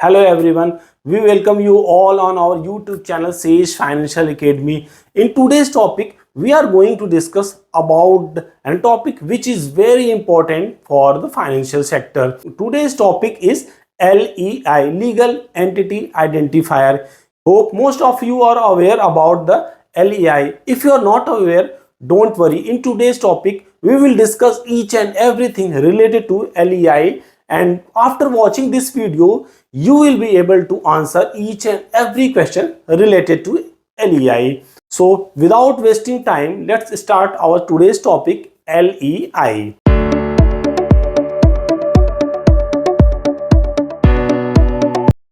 Hello everyone, we welcome you all on our YouTube channel Sage Financial Academy. In today's topic, we are going to discuss about a topic which is very important for the financial sector. Today's topic is LEI, Legal Entity Identifier. Hope most of you are aware about the LEI. If you are not aware, don't worry. In today's topic, we will discuss each and everything related to LEI, and after watching this video, you will be able to answer each and every question related to LEI. So without wasting time, let's start our today's topic, LEI.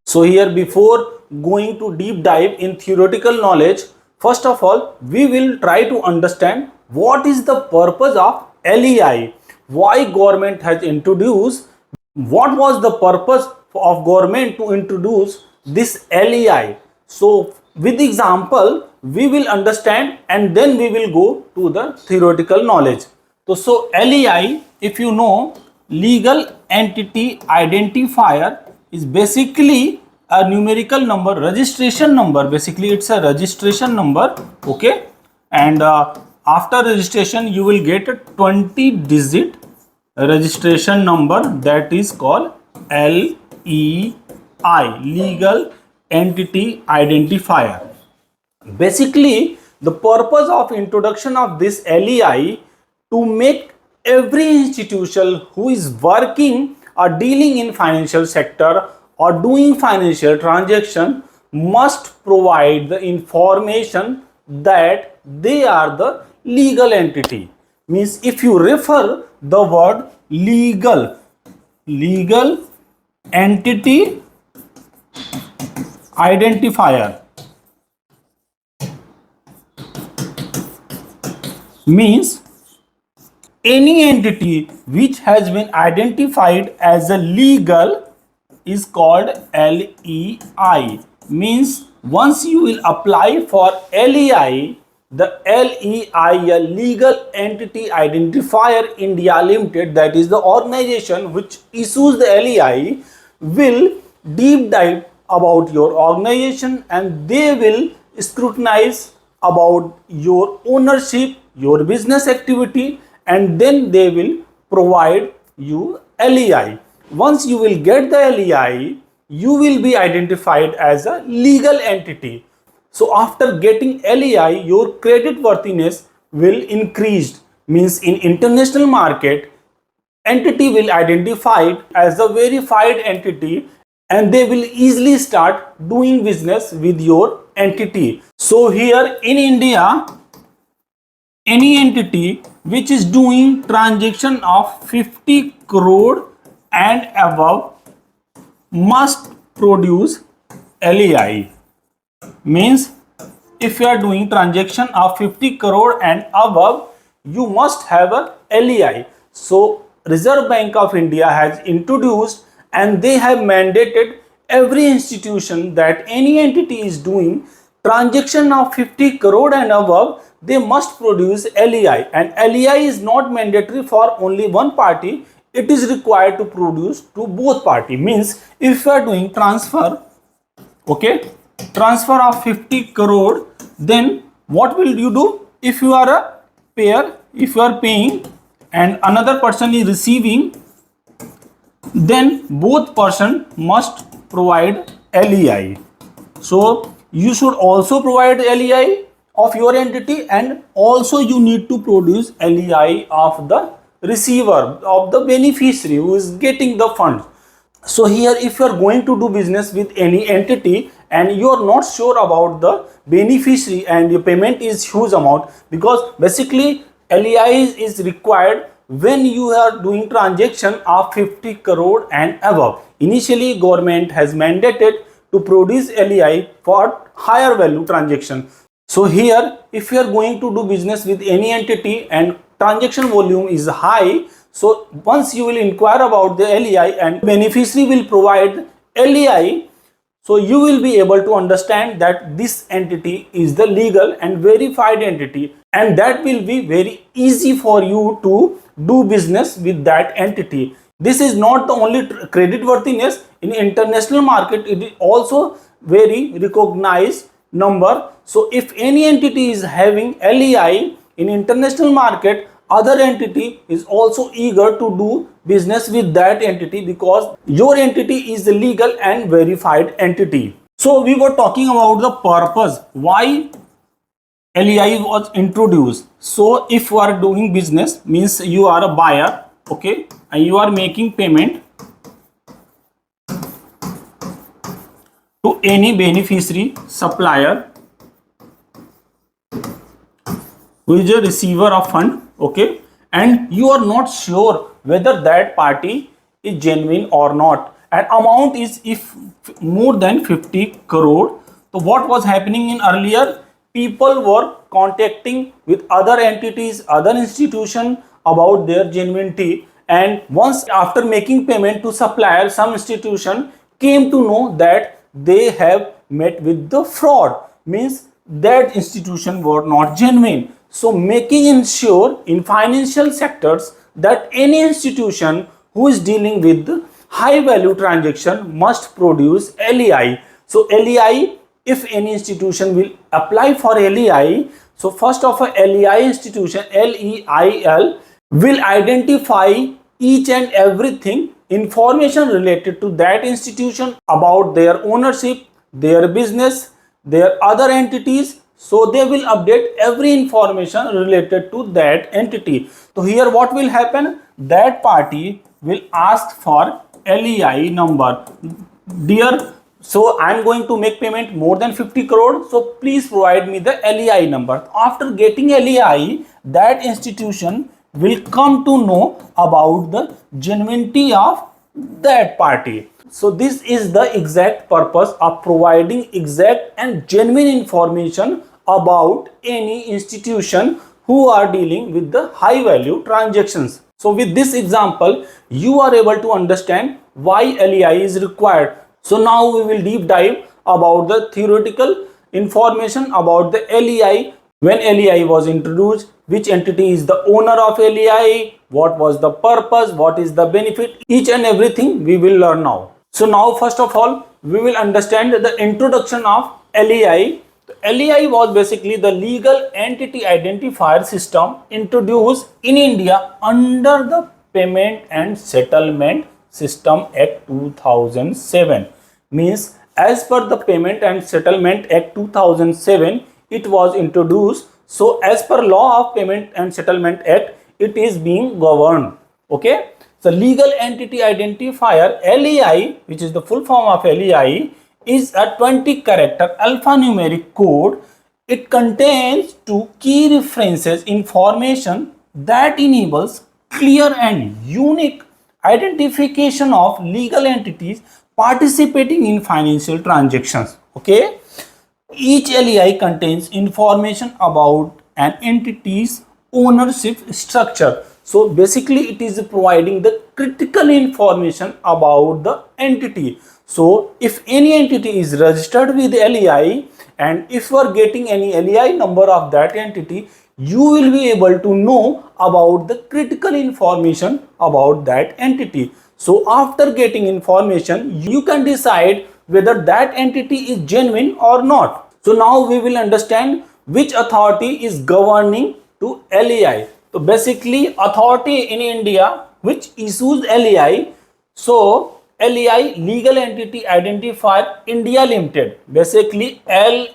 So here, before going to deep dive in theoretical knowledge, first of all, we will try to understand what is the purpose of LEI, why government has introduced, what was the purpose of government to introduce this LEI. So with example, we will understand and then we will go to the theoretical knowledge. So LEI, if you know, Legal Entity Identifier, is basically a numerical number, registration number. Basically it's a registration number, okay, and after registration you will get a 20-digit registration number, that is called LEI, Legal Entity Identifier. Basically the purpose of introduction of this LEI to make every institution who is working or dealing in financial sector or doing financial transaction must provide the information that they are the legal entity. Means if you refer the word legal entity identifier, means any entity which has been identified as a legal is called LEI. Means once you will apply for LEI, the LEI, a Legal Entity Identifier India Limited, that is the organization which issues the LEI, will deep dive about your organization and they will scrutinize about your ownership, your business activity, and then they will provide you LEI. Once you will get the LEI, you will be identified as a legal entity. So after getting LEI, your credit worthiness will increase. Means in international market, entity will identify as a verified entity and they will easily start doing business with your entity. So here in India, any entity which is doing transaction of 50 crore and above must produce LEI. Means if you are doing transaction of 50 crore and above, you must have a LEI. So Reserve Bank of India has introduced and they have mandated every institution that any entity is doing transaction of 50 crore and above, they must produce LEI, and LEI is not mandatory for only one party, it is required to produce to both party. Means if you are doing transfer, okay, transfer of 50 crore, then what will you do? If you are a payer, if you are paying and another person is receiving, then both person must provide LEI. So you should also provide LEI of your entity and also you need to produce LEI of the receiver, of the beneficiary who is getting the funds. So here if you are going to do business with any entity and you are not sure about the beneficiary and your payment is huge amount, because basically LEI is required when you are doing transaction of 50 crore and above. Initially government has mandated to produce LEI for higher value transaction. So here if you are going to do business with any entity and transaction volume is high, so once you will inquire about the LEI and beneficiary will provide LEI, so you will be able to understand that this entity is the legal and verified entity, and that will be very easy for you to do business with that entity. This is not the only credit worthiness in international market, it is also very recognized number. So if any entity is having LEI in international market, other entity is also eager to do business with that entity because your entity is the legal and verified entity. So we were talking about the purpose why LEI was introduced. So if you are doing business, means you are a buyer, okay, and you are making payment to any beneficiary supplier who is a receiver of fund, okay, and you are not sure whether that party is genuine or not, and amount is if more than 50 crore. So what was happening in earlier, people were contacting with other entities, other institution about their genuinity, and once after making payment to supplier, some institution came to know that they have met with the fraud, means that institution were not genuine. So making ensure in financial sectors that any institution who is dealing with high value transaction must produce LEI. So LEI, if any institution will apply for LEI, so first of all LEI institution, LEIL, will identify each and everything information related to that institution about their ownership, their business, their other entities. So they will update every information related to that entity. So here what will happen, that party will ask for LEI number. Dear, so I am going to make payment more than 50 crore, so please provide me the LEI number. After getting LEI, that institution will come to know about the genuinity of that party. So this is the exact purpose of providing exact and genuine information about any institution who are dealing with the high value transactions. So with this example, you are able to understand why LEI is required. So now we will deep dive about the theoretical information about the LEI, when LEI was introduced, which entity is the owner of LEI, what was the purpose, what is the benefit, each and everything we will learn now. So now first of all, we will understand the introduction of LEI. LEI was basically the legal entity identifier system introduced in India under the Payment and Settlement System Act 2007. Means as per the Payment and Settlement Act 2007, it was introduced. So as per law of Payment and Settlement Act, it is being governed. Okay. So legal entity identifier LEI, which is the full form of LEI, is a 20 character alphanumeric code. It contains two key references information that enables clear and unique identification of legal entities participating in financial transactions. Okay. Each LEI contains information about an entity's ownership structure. So basically it is providing the critical information about the entity. So if any entity is registered with LEI and if you are getting any LEI number of that entity, you will be able to know about the critical information about that entity. So after getting information, you can decide whether that entity is genuine or not. So now we will understand which authority is governing to LEI. So basically authority in India which issues LEI. So LEI, Legal Entity Identifier India Limited, basically LEIL,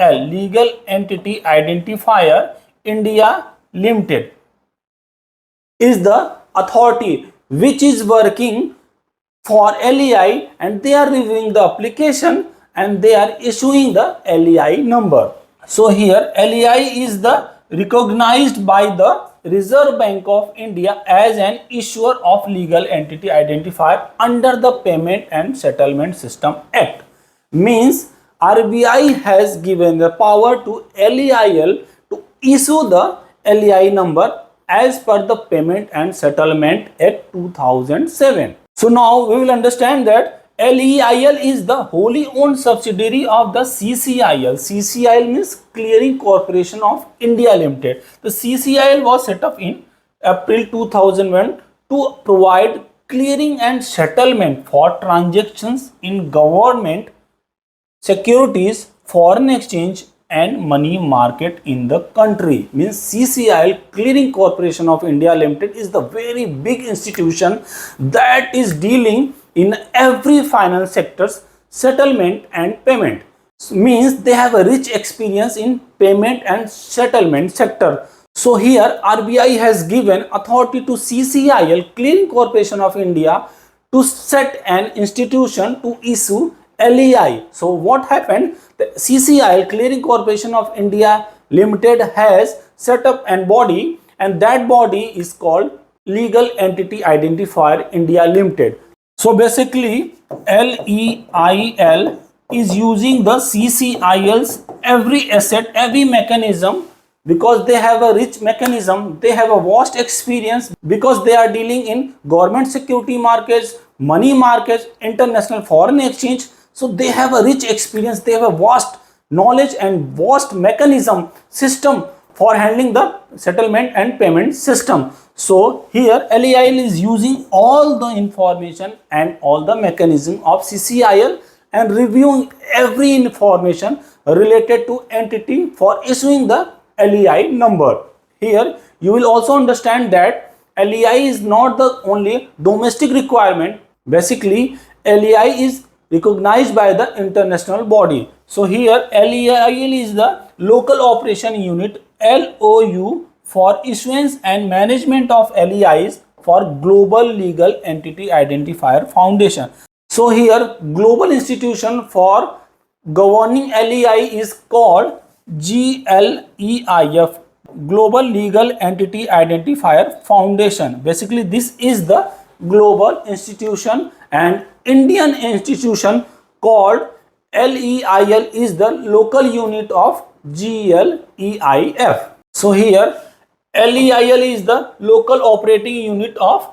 Legal Entity Identifier India Limited, is the authority which is working for LEI, and they are reviewing the application and they are issuing the LEI number. So here LEI is the recognized by the Reserve Bank of India as an issuer of legal entity identifier under the Payment and Settlement System Act. Means RBI has given the power to LEIL to issue the LEI number as per the Payment and Settlement Act 2007. So now we will understand that LEIL is the wholly owned subsidiary of the CCIL. CCIL means Clearing Corporation of India Limited. The CCIL was set up in April 2001 to provide clearing and settlement for transactions in government securities, foreign exchange and money market in the country. Means CCIL, Clearing Corporation of India Limited, is the very big institution that is dealing in every finance sector's settlement and payment. Means they have a rich experience in payment and settlement sector. So here RBI has given authority to CCIL, Clearing Corporation of India, to set an institution to issue LEI. So what happened? The CCIL, Clearing Corporation of India Limited, has set up an body, and that body is called Legal Entity Identifier India Limited. So basically LEIL is using the CCIL's every asset, every mechanism, because they have a rich mechanism, they have a vast experience, because they are dealing in government security markets, money markets, international foreign exchange. So they have a rich experience, they have a vast knowledge and vast mechanism system for handling the settlement and payment system. So here LEIL is using all the information and all the mechanism of CCIL and reviewing every information related to entity for issuing the LEI number. Here you will also understand that LEI is not the only domestic requirement. Basically LEI is recognized by the international body. So here LEIL is the local operation unit, LOU, for issuance and management of LEIs for Global Legal Entity Identifier Foundation. So here global institution for governing LEI is called GLEIF, Global Legal Entity Identifier Foundation. Basically this is the global institution, and Indian institution called LEIL is the local unit of GLEIF. So here LEIL is the local operating unit of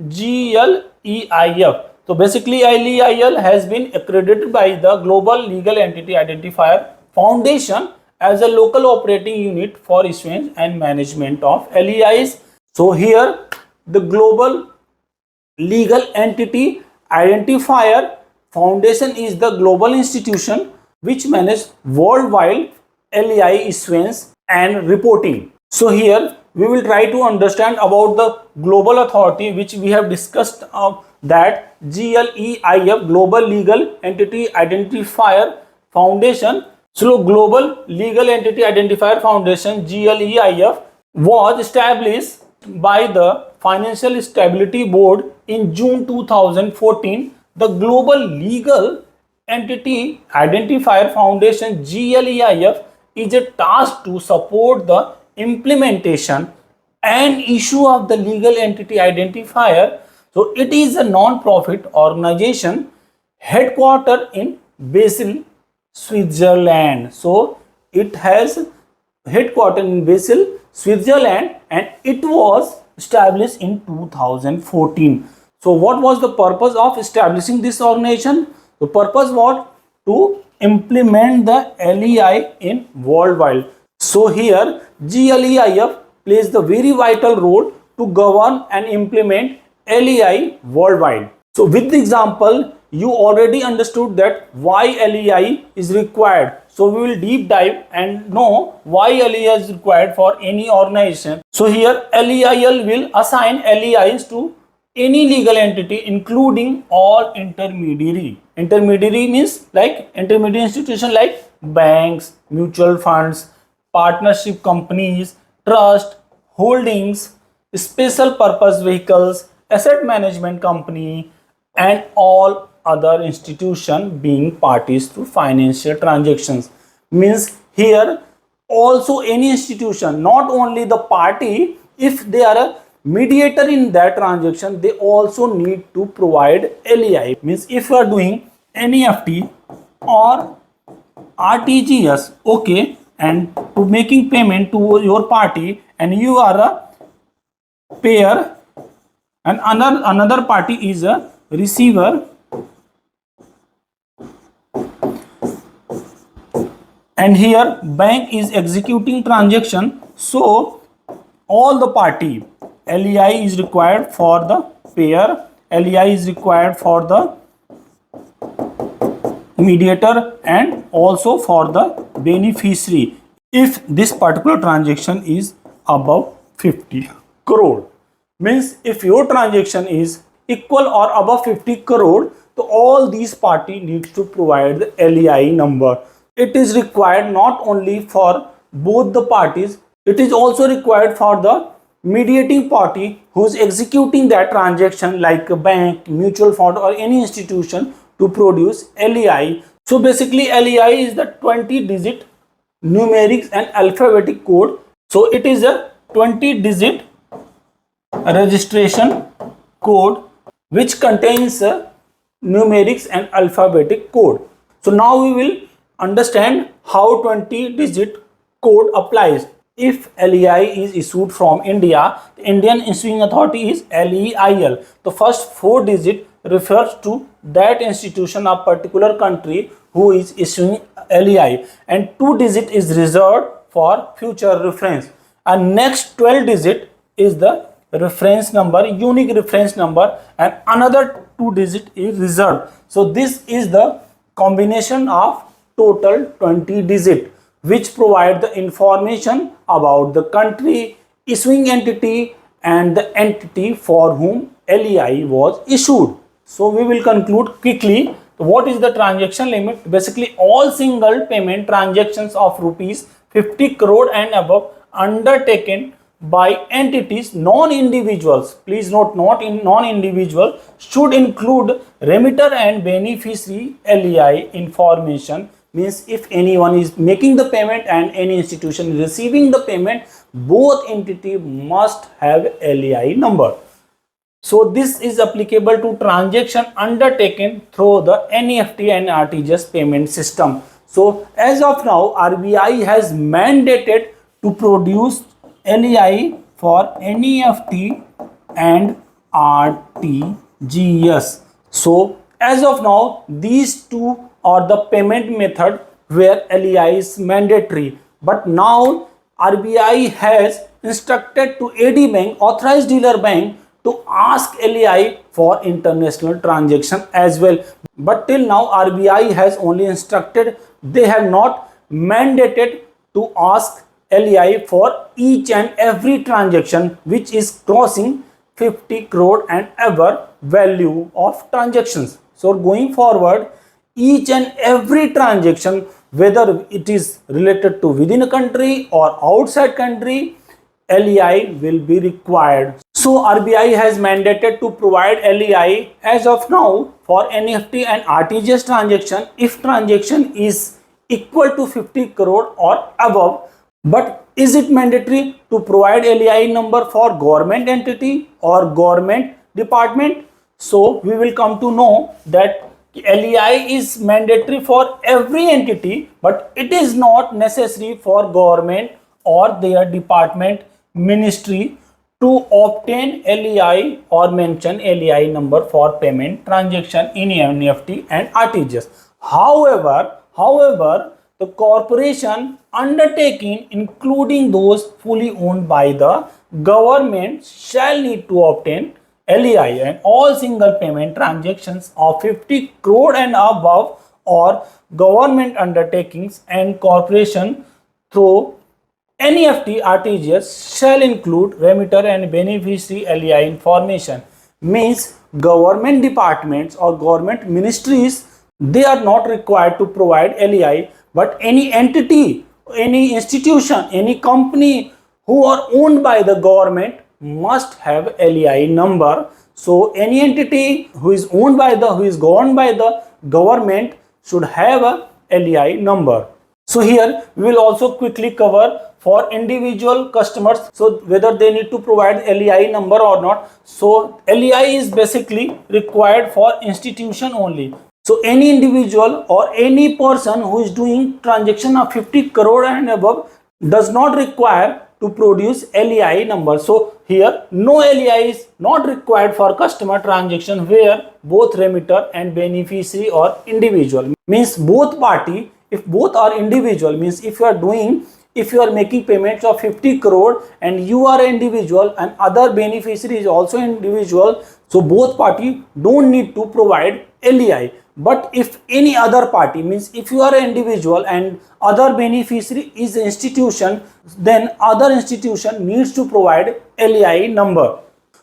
GLEIF. So basically LEIL has been accredited by the Global Legal Entity Identifier Foundation as a local operating unit for issuance and management of LEIs. So here the Global Legal Entity Identifier Foundation is the global institution which manages worldwide LEI issuance and reporting. So here we will try to understand about the global authority which we have discussed that GLEIF, Global Legal Entity Identifier Foundation. So Global Legal Entity Identifier Foundation, GLEIF, was established by the Financial Stability Board in June 2014. The Global Legal Entity Identifier Foundation, GLEIF, is a task to support the implementation and issue of the legal entity identifier. So it is a non-profit organization headquartered in Basel, Switzerland. So it has headquartered in Basel, Switzerland, and it was established in 2014. So what was the purpose of establishing this organization? The purpose was to implement the LEI in worldwide. So here GLEIF plays the very vital role to govern and implement LEI worldwide. So with the example, you already understood that why LEI is required. So we will deep dive and know why LEI is required for any organization. So here LEIL will assign LEIs to any legal entity, including all intermediary. Intermediary means like intermediary institution like banks, mutual funds, partnership companies, trust, holdings, special purpose vehicles, asset management company, and all other institution being parties to financial transactions. Means here also any institution, not only the party, if they are a mediator in that transaction, they also need to provide LEI. Means if you are doing NEFT or RTGS, okay, and to making payment to your party, and you are a payer and another party is a receiver, and here bank is executing transaction. So all the party LEI is required for the payer, LEI is required for the mediator and also for the beneficiary if this particular transaction is above 50 crore. Means if your transaction is equal or above 50 crore, so all these party needs to provide the LEI number. It is required not only for both the parties, it is also required for the mediating party who is executing that transaction like a bank, mutual fund or any institution to produce LEI. So basically LEI is the 20-digit numerics and alphabetic code. So it is a 20-digit registration code which contains numerics and alphabetic code. So now we will understand how 20-digit code applies. If LEI is issued from India, the Indian Issuing Authority is LEIL. The first 4 digit refers to that institution of particular country who is issuing LEI, and 2 digit is reserved for future reference, and next 12 digit is the reference number, unique reference number, and another 2 digit is reserved. So this is the combination of total 20 digit which provide the information about the country, issuing entity and the entity for whom LEI was issued. So we will conclude quickly. What is the transaction limit? Basically all single payment transactions of rupees 50 crore and above undertaken by entities, non-individuals, please note not in non-individual, should include remitter and beneficiary LEI information. Means if anyone is making the payment and any institution is receiving the payment, both entity must have LEI number. So this is applicable to transaction undertaken through the NEFT and RTGS payment system. So as of now, RBI has mandated to produce LEI for NEFT and RTGS. So as of now, these two are the payment method where LEI is mandatory. But now RBI has instructed to AD Bank, authorized dealer bank, to ask LEI for international transaction as well. But till now RBI has only instructed, they have not mandated to ask LEI for each and every transaction which is crossing 50 crore and above value of transactions. So going forward, each and every transaction, whether it is related to within a country or outside country, LEI will be required. So RBI has mandated to provide LEI as of now for NEFT and RTGS transaction if transaction is equal to 50 crore or above. But is it mandatory to provide LEI number for government entity or government department? So we will come to know that LEI is mandatory for every entity, but it is not necessary for government or their department, ministry to obtain LEI or mention LEI number for payment transaction in NEFT and RTGS. However, the corporation undertaking, including those fully owned by the government, shall need to obtain LEI, and all single payment transactions of 50 crore and above or government undertakings and corporation through NEFT RTGS shall include remitter and beneficiary LEI information. Means government departments or government ministries, they are not required to provide LEI, but any entity, any institution, any company who are owned by the government must have LEI number. So any entity who is owned by the, who is governed by the government should have a LEI number. So here we will also quickly cover for individual customers, so whether they need to provide LEI number or not. So LEI is basically required for institution only. So any individual or any person who is doing transaction of 50 crore and above does not require to produce LEI number. So here no LEI is not required for customer transaction where both remitter and beneficiary or individual. Means both party, if both are individual, means if you are doing if you are making payments of 50 crore and you are an individual and other beneficiary is also individual, so both party don't need to provide LEI. But if any other party, means if you are an individual and other beneficiary is institution, then other institution needs to provide LEI number.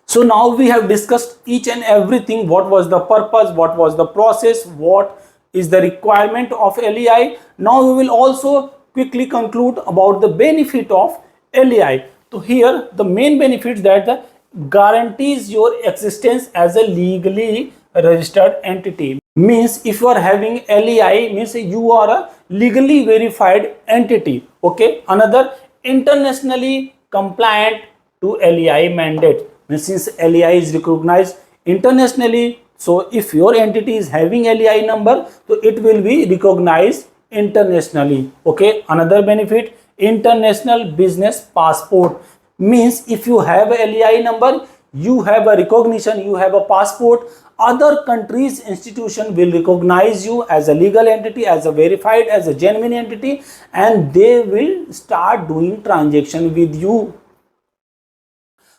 So now we have discussed each and everything. What was the purpose, what was the process, what is the requirement of LEI. Now we will also quickly conclude about the benefit of LEI. So here the main benefits that the guarantees your existence as a legally registered entity. Means if you are having LEI, means you are a legally verified entity. Okay. Another, internationally compliant to LEI mandate. Means since LEI is recognized internationally, so if your entity is having LEI number, so it will be recognized internationally. Okay. Another benefit, international business passport. Means if you have a LEI number, you have a recognition, you have a passport, other countries institution will recognize you as a legal entity, as a verified, as a genuine entity, and they will start doing transaction with you.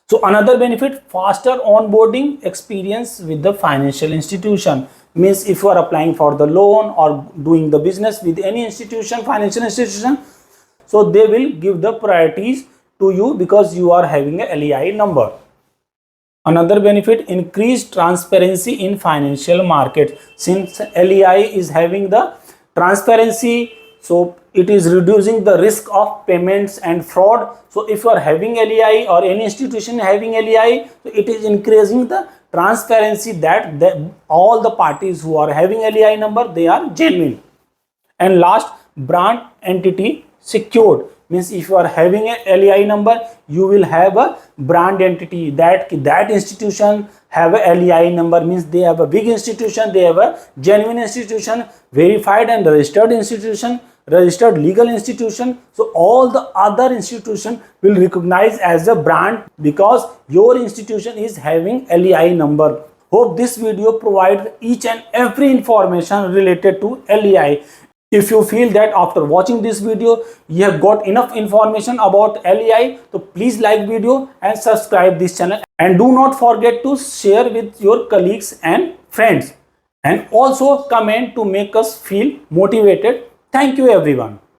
So another benefit, faster onboarding experience with the financial institution. Means if you are applying for the loan or doing the business with any institution, financial institution, so they will give the priorities to you because you are having a LEI number. Another benefit, increased transparency in financial market. Since LEI is having the transparency, so it is reducing the risk of payments and fraud. So if you are having LEI or any institution having LEI, so it is increasing the transparency that all the parties who are having LEI number, they are genuine. And last, brand entity secured. Means if you are having a LEI number, you will have a brand entity, that institution have a LEI number, means they have a big institution, they have a genuine institution, verified and registered institution, registered legal institution. So all the other institution will recognize as a brand because your institution is having LEI number. Hope this video provides each and every information related to LEI. If you feel that after watching this video you have got enough information about LEI, so please like video and subscribe this channel, and do not forget to share with your colleagues and friends, and also comment to make us feel motivated. Thank you everyone.